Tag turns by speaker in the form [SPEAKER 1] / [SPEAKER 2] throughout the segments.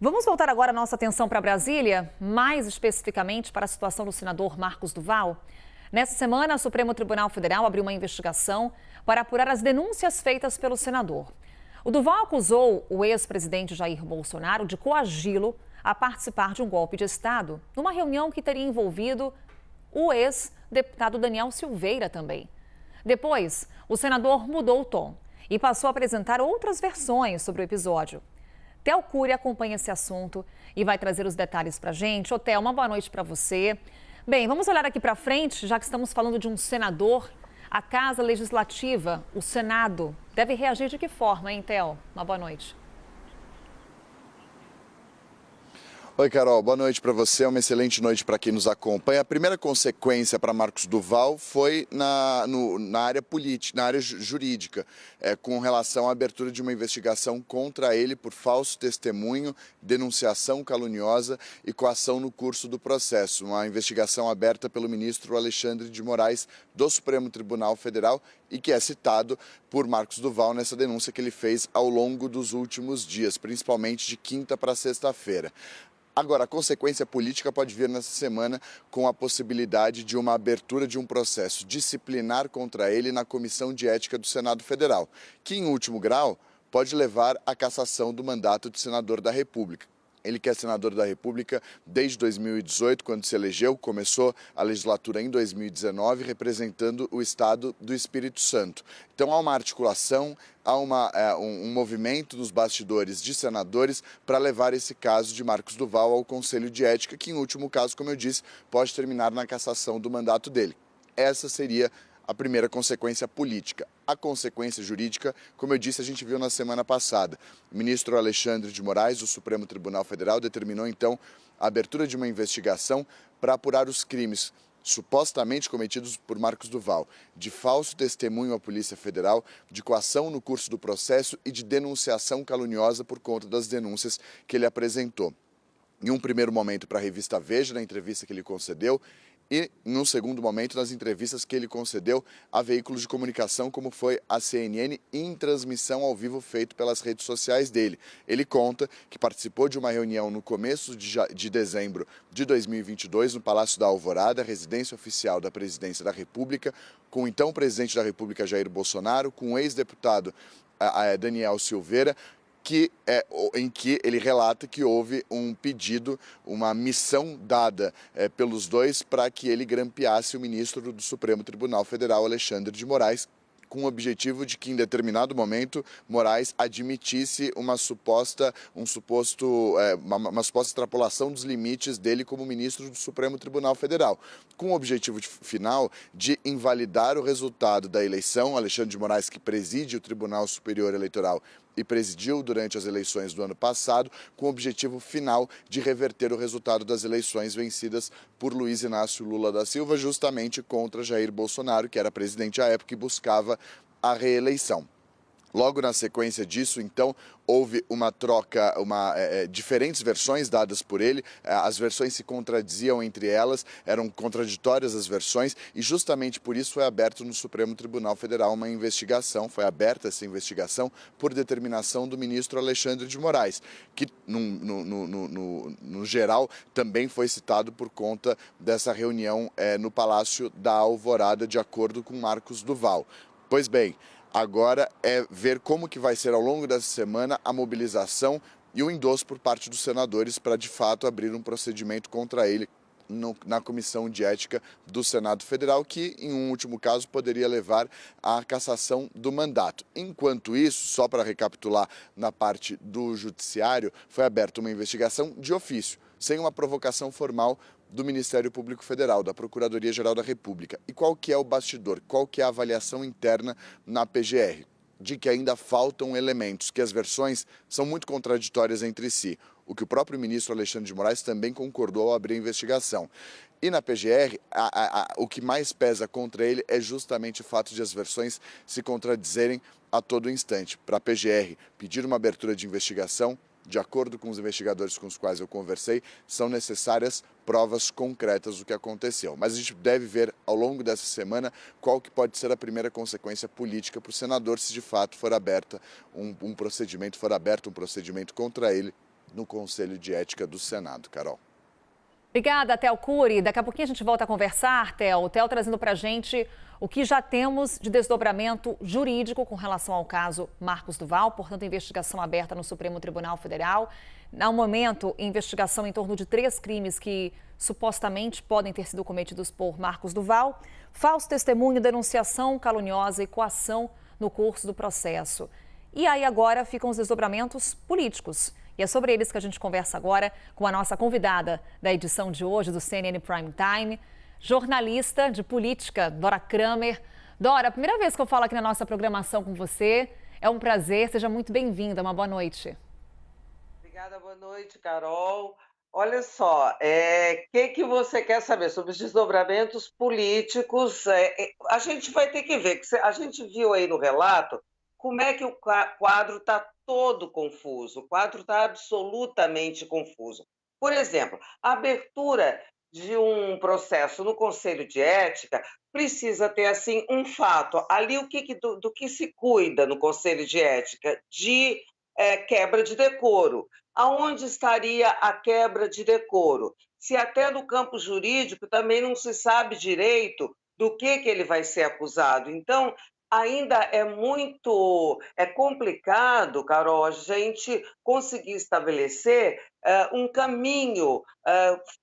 [SPEAKER 1] Vamos voltar agora a nossa atenção para Brasília, mais especificamente para a situação do senador Marcos Duval. Nessa semana, o Supremo Tribunal Federal abriu uma investigação para apurar as denúncias feitas pelo senador. O Duval acusou o ex-presidente Jair Bolsonaro de coagi-lo a participar de um golpe de Estado, numa reunião que teria envolvido o ex-deputado Daniel Silveira também. Depois, o senador mudou o tom e passou a apresentar outras versões sobre o episódio. Theo Cury acompanha esse assunto e vai trazer os detalhes para a gente. Ô, Theo, uma boa noite para você. Bem, vamos olhar aqui para frente, já que estamos falando de um senador. A Casa Legislativa, o Senado, deve reagir de que forma, hein, Theo? Uma boa noite.
[SPEAKER 2] Oi, Carol, boa noite para você, uma excelente noite para quem nos acompanha. A primeira consequência para Marcos Duval foi na área política, na área jurídica, com relação à abertura de uma investigação contra ele por falso testemunho, denunciação caluniosa e coação no curso do processo. Uma investigação aberta pelo ministro Alexandre de Moraes do Supremo Tribunal Federal e que é citado por Marcos Duval nessa denúncia que ele fez ao longo dos últimos dias, principalmente de quinta para sexta-feira. Agora, a consequência política pode vir nessa semana com a possibilidade de uma abertura de um processo disciplinar contra ele na Comissão de Ética do Senado Federal, que, em último grau, pode levar à cassação do mandato de senador da República. Ele que é senador da República desde 2018, quando se elegeu, começou a legislatura em 2019, representando o estado do Espírito Santo. Então há uma articulação, há um movimento dos bastidores de senadores para levar esse caso de Marcos Duval ao Conselho de Ética, que em último caso, como eu disse, pode terminar na cassação do mandato dele. Essa seria a primeira consequência política. A consequência jurídica, como eu disse, a gente viu na semana passada. O ministro Alexandre de Moraes, do Supremo Tribunal Federal, determinou então a abertura de uma investigação para apurar os crimes supostamente cometidos por Marcos Duval, de falso testemunho à Polícia Federal, de coação no curso do processo e de denunciação caluniosa por conta das denúncias que ele apresentou. Em um primeiro momento para a revista Veja, na entrevista que ele concedeu, e, num segundo momento, nas entrevistas que ele concedeu a veículos de comunicação, como foi a CNN, em transmissão ao vivo feito pelas redes sociais dele. Ele conta que participou de uma reunião no começo de dezembro de 2022, no Palácio da Alvorada, residência oficial da Presidência da República, com o então presidente da República, Jair Bolsonaro, com o ex-deputado Daniel Silveira, em que ele relata que houve um pedido, uma missão dada pelos dois para que ele grampeasse o ministro do Supremo Tribunal Federal, Alexandre de Moraes, com o objetivo de que, em determinado momento, Moraes admitisse uma suposta extrapolação dos limites dele como ministro do Supremo Tribunal Federal, com o objetivo final de invalidar o resultado da eleição. Alexandre de Moraes, que preside o Tribunal Superior Eleitoral e presidiu durante as eleições do ano passado, com o objetivo final de reverter o resultado das eleições vencidas por Luiz Inácio Lula da Silva, justamente contra Jair Bolsonaro, que era presidente à época e buscava a reeleição. Logo na sequência disso, então, houve uma troca, diferentes versões dadas por ele, as versões se contradiziam entre elas, eram contraditórias as versões e justamente por isso foi aberto no Supremo Tribunal Federal uma investigação, foi aberta essa investigação por determinação do ministro Alexandre de Moraes, que no geral também foi citado por conta dessa reunião no Palácio da Alvorada, de acordo com Marcos Duval. Pois bem, agora é ver como que vai ser ao longo dessa semana a mobilização e o endosso por parte dos senadores para, de fato, abrir um procedimento contra ele na Comissão de Ética do Senado Federal, que, em um último caso, poderia levar à cassação do mandato. Enquanto isso, só para recapitular, na parte do Judiciário, foi aberta uma investigação de ofício, sem uma provocação formal do Ministério Público Federal, da Procuradoria-Geral da República. E qual que é o bastidor? Qual que é a avaliação interna na PGR? De que ainda faltam elementos, que as versões são muito contraditórias entre si, o que o próprio ministro Alexandre de Moraes também concordou ao abrir a investigação. E na PGR, o que mais pesa contra ele é justamente o fato de as versões se contradizerem a todo instante. Para a PGR, pedir uma abertura de investigação, de acordo com os investigadores com os quais eu conversei, são necessárias provas concretas do que aconteceu. Mas a gente deve ver ao longo dessa semana qual que pode ser a primeira consequência política para o senador se de fato for aberto um procedimento contra ele no Conselho de Ética do Senado. Carol.
[SPEAKER 1] Obrigada, Theo Cury. Daqui a pouquinho a gente volta a conversar, Theo. O Theo trazendo para a gente o que já temos de desdobramento jurídico com relação ao caso Marcos do Val, portanto, investigação aberta no Supremo Tribunal Federal. No momento, investigação em torno de 3 crimes que supostamente podem ter sido cometidos por Marcos do Val: falso testemunho, denunciação caluniosa e coação no curso do processo. E aí agora ficam os desdobramentos políticos. E é sobre eles que a gente conversa agora com a nossa convidada da edição de hoje do CNN Prime Time, jornalista de política, Dora Kramer. Dora, a primeira vez que eu falo aqui na nossa programação com você, é um prazer, seja muito bem-vinda, uma boa noite.
[SPEAKER 3] Obrigada, boa noite, Carol. Olha só, que você quer saber sobre os desdobramentos políticos? A gente vai ter que ver, que a gente viu aí no relato como é que o quadro está todo confuso, o quadro está absolutamente confuso. Por exemplo, a abertura de um processo no Conselho de Ética precisa ter, assim, um fato. Ali, do que se cuida no Conselho de Ética? De quebra de decoro. Aonde estaria a quebra de decoro? Se até no campo jurídico também não se sabe direito do que ele vai ser acusado. Então, ainda é complicado, Carol, a gente conseguir estabelecer um caminho,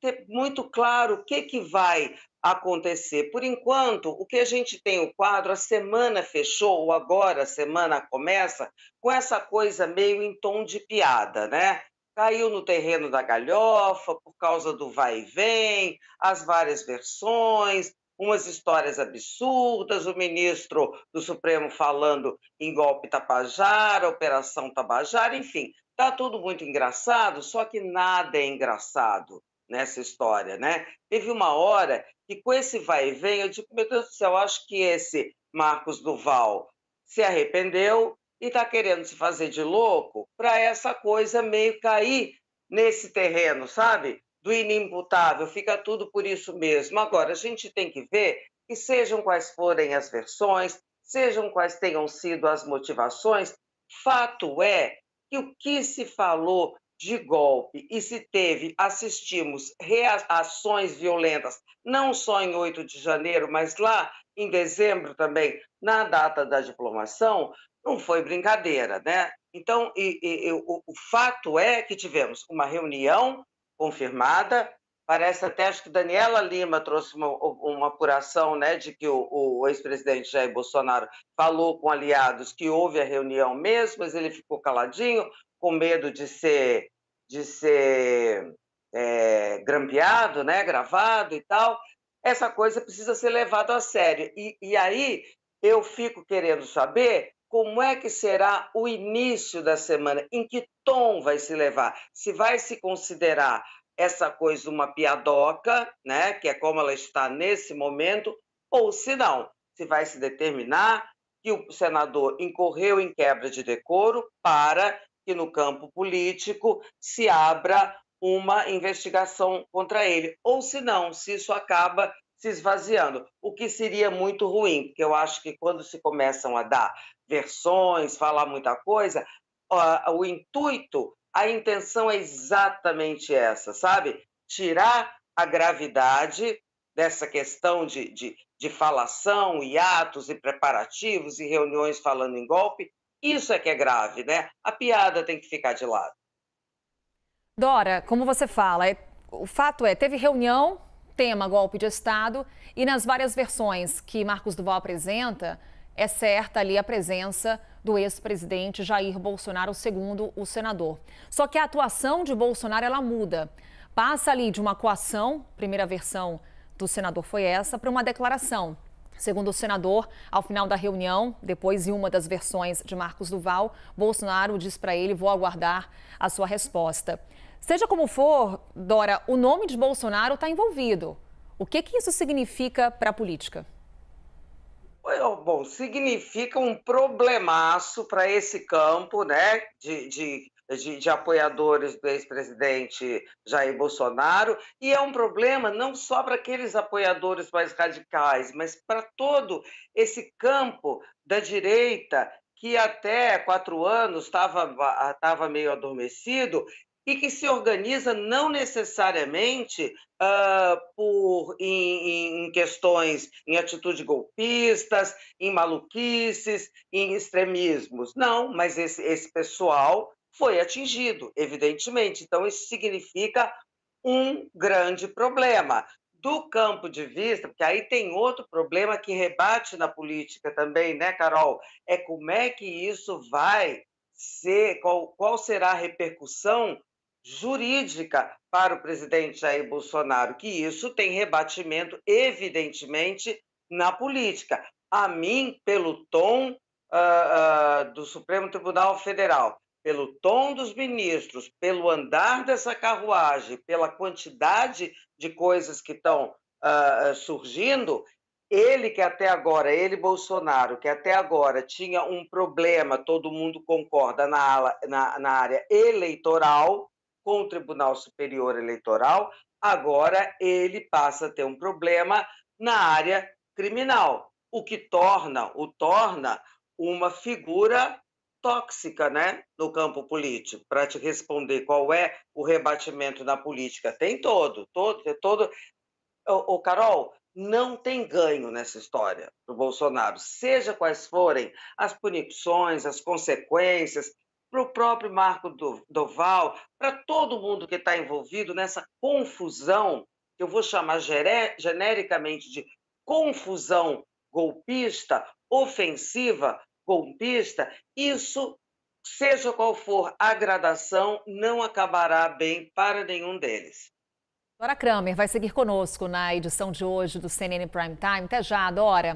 [SPEAKER 3] ter muito claro o que vai acontecer. Por enquanto, o que a gente tem o quadro, a semana fechou, ou agora a semana começa, com essa coisa meio em tom de piada, né? Caiu no terreno da galhofa por causa do vai e vem, as várias versões, umas histórias absurdas, o ministro do Supremo falando em golpe Tabajara, Operação Tabajara, enfim, está tudo muito engraçado, só que nada é engraçado nessa história, né? Teve uma hora que com esse vai e vem, eu digo, meu Deus do céu, acho que esse Marcos do Val se arrependeu e está querendo se fazer de louco para essa coisa meio cair nesse terreno, sabe? Do inimputável, fica tudo por isso mesmo. Agora, a gente tem que ver que sejam quais forem as versões, sejam quais tenham sido as motivações, fato é que o que se falou de golpe e se assistimos reações violentas, não só em 8 de janeiro, mas lá em dezembro também, na data da diplomação, não foi brincadeira, né? Então, o fato é que tivemos uma reunião confirmada, parece até, acho que Daniela Lima trouxe uma apuração, né, de que o ex-presidente Jair Bolsonaro falou com aliados que houve a reunião mesmo, mas ele ficou caladinho, com medo de ser grampeado, né, gravado e tal. Essa coisa precisa ser levada a sério. E aí eu fico querendo saber como é que será o início da semana, em que tom vai se levar, se vai se considerar essa coisa uma piadoca, né, que é como ela está nesse momento, ou se não, se vai se determinar que o senador incorreu em quebra de decoro para que no campo político se abra uma investigação contra ele, ou se não, se isso acaba se esvaziando, o que seria muito ruim, porque eu acho que quando se começam a dar versões, falar muita coisa, o intuito, a intenção é exatamente essa, sabe? Tirar a gravidade dessa questão de falação e atos e preparativos e reuniões falando em golpe. Isso é que é grave, né? A piada tem que ficar de lado.
[SPEAKER 1] Dora, como você fala, o fato é, teve reunião, tema golpe de Estado, e nas várias versões que Marcos do Val apresenta, é certa ali a presença do ex-presidente Jair Bolsonaro, segundo o senador. Só que a atuação de Bolsonaro, ela muda. Passa ali de uma coação, primeira versão do senador foi essa, para uma declaração. Segundo o senador, ao final da reunião, depois em uma das versões de Marcos do Val, Bolsonaro diz para ele: vou aguardar a sua resposta. Seja como for, Dora, o nome de Bolsonaro está envolvido. O que isso significa para a política?
[SPEAKER 3] Bom, significa um problemaço para esse campo, né, de apoiadores do ex-presidente Jair Bolsonaro, e é um problema não só para aqueles apoiadores mais radicais, mas para todo esse campo da direita que até 4 anos estava meio adormecido e que se organiza não necessariamente em questões, em atitudes golpistas, em maluquices, em extremismos. Não, mas esse pessoal foi atingido, evidentemente. Então, isso significa um grande problema. Do campo de vista, porque aí tem outro problema que rebate na política também, né, Carol? É como é que isso vai ser, qual será a repercussão jurídica para o presidente Jair Bolsonaro, que isso tem rebatimento, evidentemente, na política. A mim, pelo tom do Supremo Tribunal Federal, pelo tom dos ministros, pelo andar dessa carruagem, pela quantidade de coisas que estão surgindo, ele, Bolsonaro, que até agora tinha um problema, todo mundo concorda, na área eleitoral, com o Tribunal Superior Eleitoral, agora ele passa a ter um problema na área criminal, o que torna uma figura tóxica, né, no campo político. Para te responder qual é o rebatimento na política, tem todo. Carol, não tem ganho nessa história do Bolsonaro, seja quais forem as punições, as consequências, para o próprio Marco Doval, para todo mundo que está envolvido nessa confusão, que eu vou chamar genericamente de confusão golpista, ofensiva golpista, isso, seja qual for a gradação, não acabará bem para nenhum deles.
[SPEAKER 1] Dora Kramer vai seguir conosco na edição de hoje do CNN Prime Time. Até já, Dora.